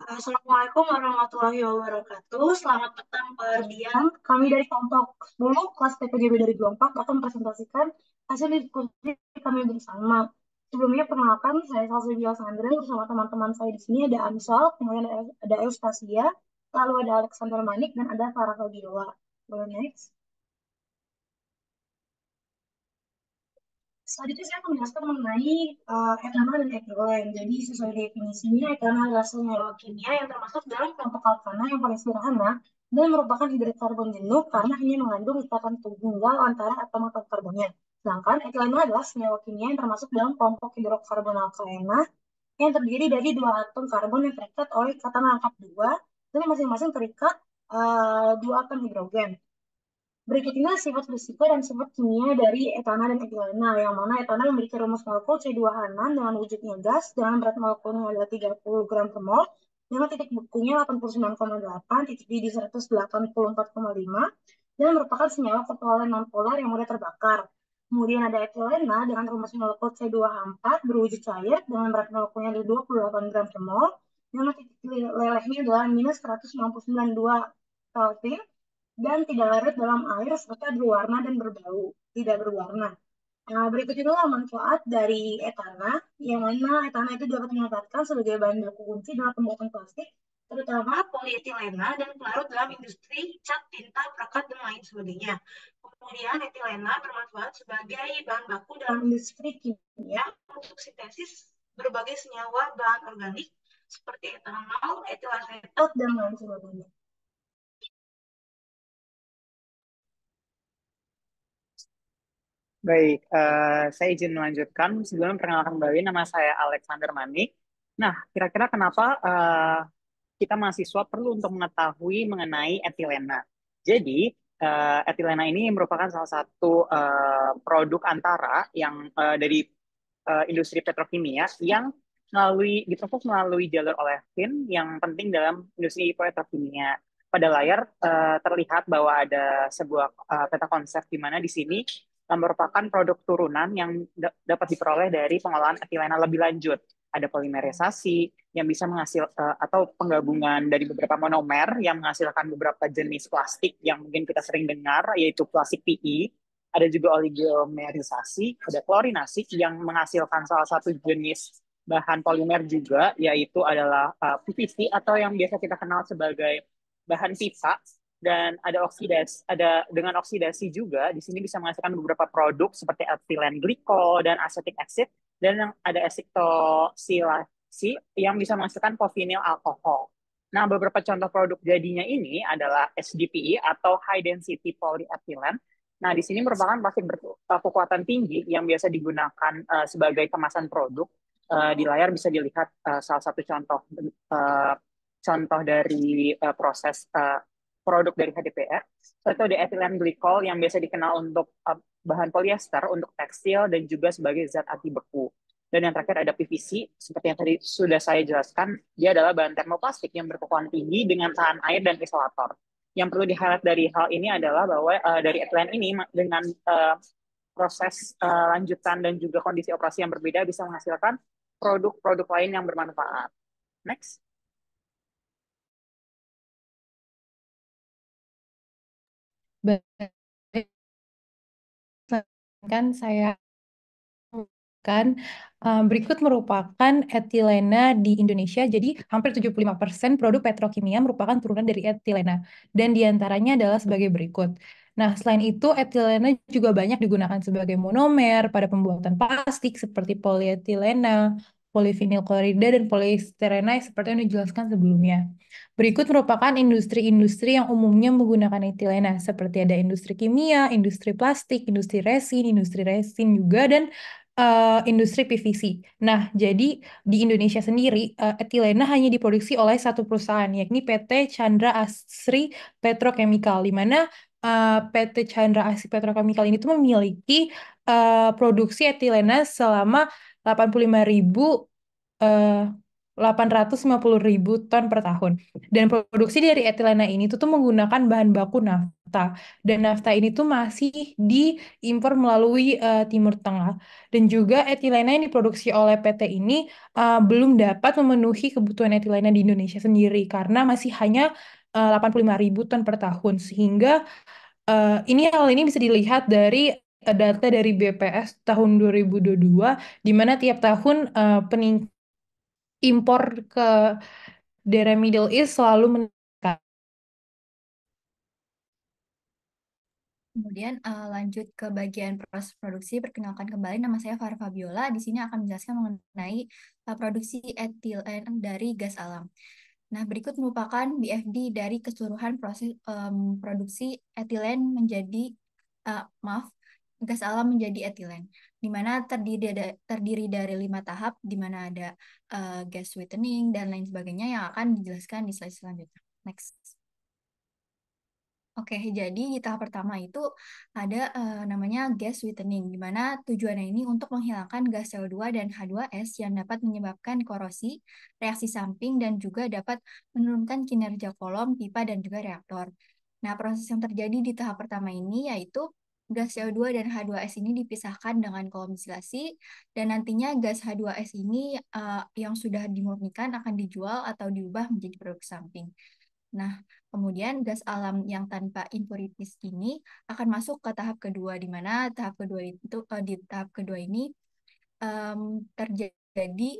Assalamualaikum warahmatullahi wabarakatuh. Selamat petang Pak Ardian. Kami dari kelompok 10 kelas PPDB dari Kelompok akan mempresentasikan hasil diskusi kami bersama. Sebelumnya perkenalkan saya Salsabila Sandra bersama teman-teman saya di sini ada Ansal, kemudian ada Eustasia, lalu ada Alexander Manik dan ada Farah Fabiola. Boleh next. Selanjutnya saya akan menjelaskan mengenai etanol dan etilen. Jadi sesuai definisinya, etanol adalah senyawa kimia yang termasuk dalam kelompok alkana yang paling sederhana dan merupakan hidrokarbon jenuh karena hanya mengandung ikatan tunggal antara atom-atom karbonnya. Sedangkan etilen adalah senyawa kimia yang termasuk dalam kelompok hidrokarbon alkana yang terdiri dari dua atom karbon yang terikat oleh ikatan angkat dua dan masing-masing terikat dua atom hidrogen. Berikut ini sifat fisika dan sifat kimia dari etana dan etilena, yang mana etana memiliki rumus molekul C2H6 dengan wujudnya gas dengan berat molekulnya adalah 30 gram per mol, dengan titik bekunya 89,8, titik di 184,5, dan merupakan senyawa kovalent nonpolar yang mudah terbakar. Kemudian ada etilena dengan rumus molekul C2H4 berwujud cair dengan berat molekulnya adalah 28 gram per mol, dengan titik lelehnya adalah minus 199,2 Kelvin, dan tidak larut dalam air serta berwarna dan berbau, tidak berwarna. Nah, berikut itulah manfaat dari etana, yang mana etana itu dapat dimanfaatkan sebagai bahan baku kunci dalam pembuatan plastik, terutama polietilena dan pelarut dalam industri cat, tinta, perekat, dan lain sebagainya. Kemudian etilena bermanfaat sebagai bahan baku dalam industri kimia untuk sintesis berbagai senyawa bahan organik seperti etanol, etil asetat, dan lain sebagainya. Baik, saya izin melanjutkan. Sebelum perkenalkan kembali, nama saya Alexander Manik. Nah, kira-kira kenapa kita mahasiswa perlu untuk mengetahui mengenai etilena? Jadi, etilena ini merupakan salah satu produk antara yang dari industri petrokimia yang diproses melalui jalur olefin yang penting dalam industri petrokimia. Pada layar terlihat bahwa ada sebuah peta konsep di mana di sini merupakan produk turunan yang dapat diperoleh dari pengolahan etilena lebih lanjut. Ada polimerisasi yang bisa atau penggabungan dari beberapa monomer yang menghasilkan beberapa jenis plastik yang mungkin kita sering dengar, yaitu plastik PE. Ada juga oligomerisasi, ada klorinasi yang menghasilkan salah satu jenis bahan polimer juga, yaitu adalah PVC atau yang biasa kita kenal sebagai bahan pipa. Dan ada oksidasi, ada dengan oksidasi juga di sini bisa menghasilkan beberapa produk seperti etilen glikol dan acetic acid, dan yang ada asetoksilasi yang bisa menghasilkan povinil alkohol. Nah, beberapa contoh produk jadinya ini adalah HDPE atau high density polyethylene. Nah, di sini merupakan plastik berkekuatan tinggi yang biasa digunakan sebagai kemasan produk. Di layar bisa dilihat salah satu uh, contoh dari proses produk dari HDPR, atau di ethylene glycol yang biasa dikenal untuk bahan polyester untuk tekstil dan juga sebagai zat anti beku. Dan yang terakhir ada PVC, seperti yang tadi sudah saya jelaskan, dia adalah bahan termoplastik yang berkekuatan tinggi dengan tahan air dan isolator. Yang perlu di-highlight dari hal ini adalah bahwa dari ethylene ini dengan proses lanjutan dan juga kondisi operasi yang berbeda bisa menghasilkan produk-produk lain yang bermanfaat. Next. Baik, kan saya kan berikut merupakan etilena di Indonesia. Jadi hampir 75% produk petrokimia merupakan turunan dari etilena dan diantaranya adalah sebagai berikut. Nah, selain itu etilena juga banyak digunakan sebagai monomer pada pembuatan plastik seperti polietilena, polivinil klorida, dan polisterena seperti yang dijelaskan sebelumnya. Berikut merupakan industri-industri yang umumnya menggunakan etilena seperti ada industri kimia, industri resin juga, dan industri PVC. Nah, jadi di Indonesia sendiri, etilena hanya diproduksi oleh satu perusahaan, yakni PT Chandra Asri Petrochemical, di mana PT Chandra Asri Petrochemical ini tuh memiliki produksi etilena selama 85.000 uh, 850.000 ton per tahun. Dan produksi dari etilena ini tuh menggunakan bahan baku nafta. Dan nafta ini tuh masih diimpor melalui Timur Tengah. Dan juga etilena yang diproduksi oleh PT ini belum dapat memenuhi kebutuhan etilena di Indonesia sendiri karena masih hanya 85.000 ton per tahun. Sehingga hal ini bisa dilihat dari data dari BPS tahun 2022, di mana tiap tahun impor ke daerah Middle East selalu meningkat. Kemudian lanjut ke bagian proses produksi. Perkenalkan kembali, nama saya Farah Fabiola. Di sini akan menjelaskan mengenai produksi etilen dari gas alam. Nah, berikut merupakan BFD dari keseluruhan proses produksi etilen menjadi, maaf, gas alam menjadi etilen, di mana terdiri dari 5 tahap, di mana ada gas sweetening dan lain sebagainya yang akan dijelaskan di slide selanjutnya. Next. Oke, jadi di tahap pertama itu ada namanya gas sweetening, di mana tujuannya ini untuk menghilangkan gas CO2 dan H2S yang dapat menyebabkan korosi, reaksi samping, dan juga dapat menurunkan kinerja kolom, pipa, dan juga reaktor. Nah, proses yang terjadi di tahap pertama ini yaitu gas CO2 dan H2S ini dipisahkan dengan kolom distilasi, dan nantinya gas H2S ini yang sudah dimurnikan akan dijual atau diubah menjadi produk samping. Nah, kemudian gas alam yang tanpa impurities ini akan masuk ke tahap kedua, di mana tahap kedua itu di tahap kedua ini terjadi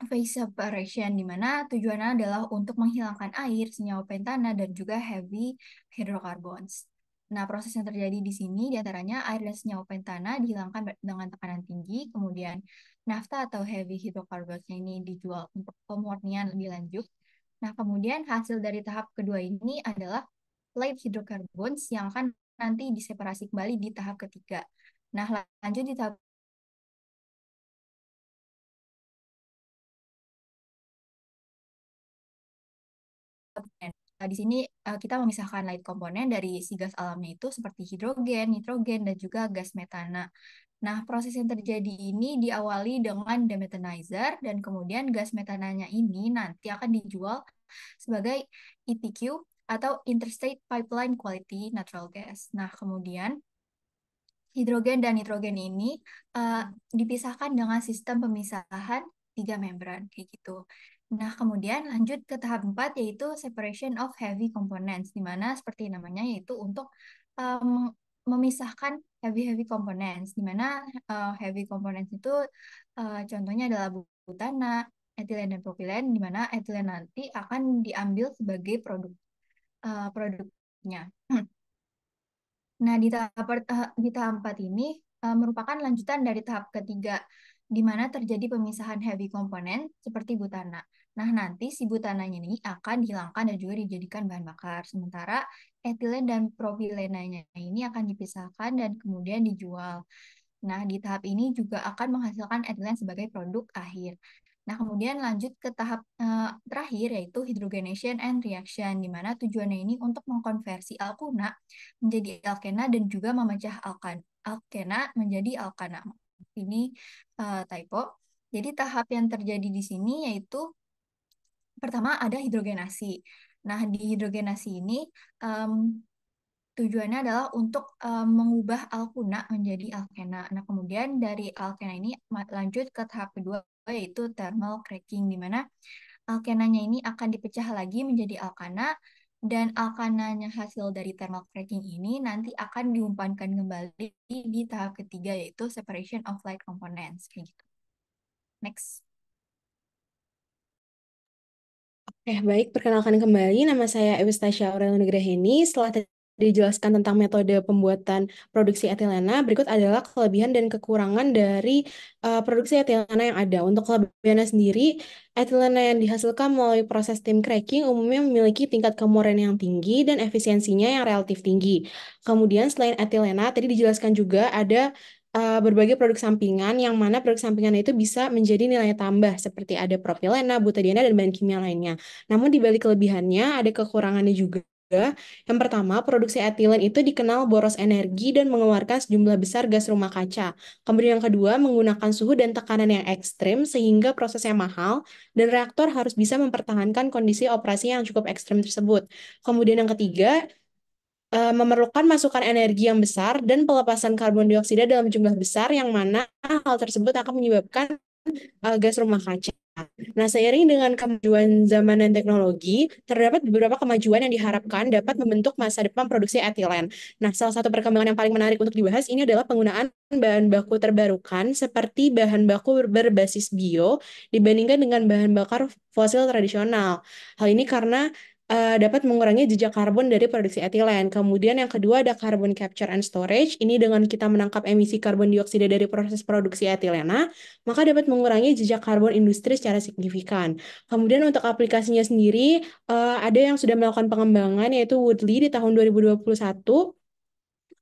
phase separation, di mana tujuannya adalah untuk menghilangkan air, senyawa pentana, dan juga heavy hydrocarbons. Nah, proses yang terjadi di sini diantaranya air dan senyawa pentana dihilangkan dengan tekanan tinggi, kemudian nafta atau heavy hydrocarbons ini dijual untuk pemurnian lebih lanjut. Nah, kemudian hasil dari tahap kedua ini adalah light hydrocarbons yang akan nanti diseparasi kembali di tahap ketiga. Nah, lanjut di tahap di sini kita memisahkan light komponen dari si gas alamnya itu seperti hidrogen, nitrogen, dan juga gas metana. Nah, proses yang terjadi ini diawali dengan demetanizer, dan kemudian gas metananya ini nanti akan dijual sebagai EPQ atau Interstate Pipeline Quality Natural Gas. Nah, kemudian hidrogen dan nitrogen ini dipisahkan dengan sistem pemisahan 3 membran, kayak gitu. Nah, kemudian lanjut ke tahap 4, yaitu separation of heavy components, di mana seperti namanya, yaitu untuk memisahkan heavy components, di mana heavy components itu contohnya adalah butana, etilen, dan propilen, di mana etilen nanti akan diambil sebagai produknya. Nah, di tahap 4 ini merupakan lanjutan dari tahap ketiga, di mana terjadi pemisahan heavy komponen seperti butana. Nah, nanti si butananya ini akan dihilangkan dan juga dijadikan bahan bakar. Sementara etilen dan propilenanya ini akan dipisahkan dan kemudian dijual. Nah, di tahap ini juga akan menghasilkan etilen sebagai produk akhir. Nah, kemudian lanjut ke tahap terakhir, yaitu hydrogenation and reaction, di mana tujuannya ini untuk mengkonversi alkuna menjadi alkena dan juga memecah alkena menjadi alkana. Ini typo. Jadi tahap yang terjadi di sini yaitu pertama ada hidrogenasi. Nah, di hidrogenasi ini tujuannya adalah untuk mengubah alkuna menjadi alkena. Nah, kemudian dari alkena ini lanjut ke tahap kedua, yaitu thermal cracking, di mana alkenanya ini akan dipecah lagi menjadi alkana, dan alkananya hasil dari thermal cracking ini nanti akan diumpankan kembali di tahap ketiga, yaitu separation of light components. Kayak gitu. Next. Baik, perkenalkan kembali, nama saya Eustasya Aurel Nugraheni. Setelah dijelaskan tentang metode pembuatan produksi etilena, berikut adalah kelebihan dan kekurangan dari produksi etilena yang ada. Untuk kelebihannya sendiri, etilena yang dihasilkan melalui proses steam cracking umumnya memiliki tingkat kemurnian yang tinggi dan efisiensinya yang relatif tinggi. Kemudian selain etilena, tadi dijelaskan juga ada berbagai produk sampingan, yang mana produk sampingan itu bisa menjadi nilai tambah seperti ada propilena, butadiena, dan bahan kimia lainnya. Namun di balik kelebihannya ada kekurangannya juga, Yang pertama, produksi etilen itu dikenal boros energi dan mengeluarkan sejumlah besar gas rumah kaca. Kemudian yang kedua, menggunakan suhu dan tekanan yang ekstrim sehingga prosesnya mahal dan reaktor harus bisa mempertahankan kondisi operasi yang cukup ekstrim tersebut. Kemudian yang ketiga, memerlukan masukan energi yang besar dan pelepasan karbon dioksida dalam jumlah besar yang mana hal tersebut akan menyebabkan gas rumah kaca. Nah, seiring dengan kemajuan zaman dan teknologi, terdapat beberapa kemajuan yang diharapkan dapat membentuk masa depan produksi etilen. Nah, salah satu perkembangan yang paling menarik untuk dibahas ini adalah penggunaan bahan baku terbarukan seperti bahan baku berbasis bio dibandingkan dengan bahan bakar fosil tradisional. Hal ini karena dapat mengurangi jejak karbon dari produksi etilen. Kemudian yang kedua ada carbon capture and storage. Ini dengan kita menangkap emisi karbon dioksida dari proses produksi etilena, maka dapat mengurangi jejak karbon industri secara signifikan. Kemudian untuk aplikasinya sendiri, ada yang sudah melakukan pengembangan yaitu Woodley di tahun 2021.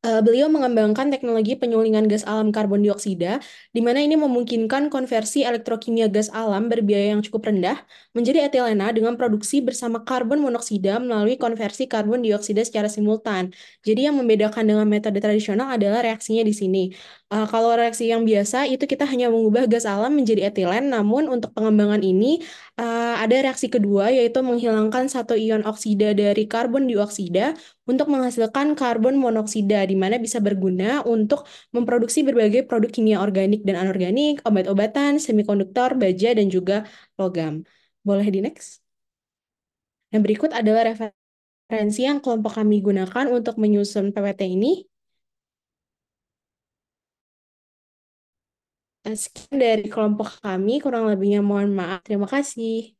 Beliau mengembangkan teknologi penyulingan gas alam karbon dioksida, di mana ini memungkinkan konversi elektrokimia gas alam berbiaya yang cukup rendah menjadi etilena dengan produksi bersama karbon monoksida melalui konversi karbon dioksida secara simultan. Jadi yang membedakan dengan metode tradisional adalah reaksinya di sini. Kalau reaksi yang biasa itu kita hanya mengubah gas alam menjadi etilen, namun untuk pengembangan ini ada reaksi kedua yaitu menghilangkan satu ion oksida dari karbon dioksida untuk menghasilkan karbon monoksida, di mana bisa berguna untuk memproduksi berbagai produk kimia organik dan anorganik, obat-obatan, semikonduktor, baja, dan juga logam. Boleh di next? Yang berikut adalah referensi yang kelompok kami gunakan untuk menyusun PPT ini. Sekian dari kelompok kami, kurang lebihnya mohon maaf. Terima kasih.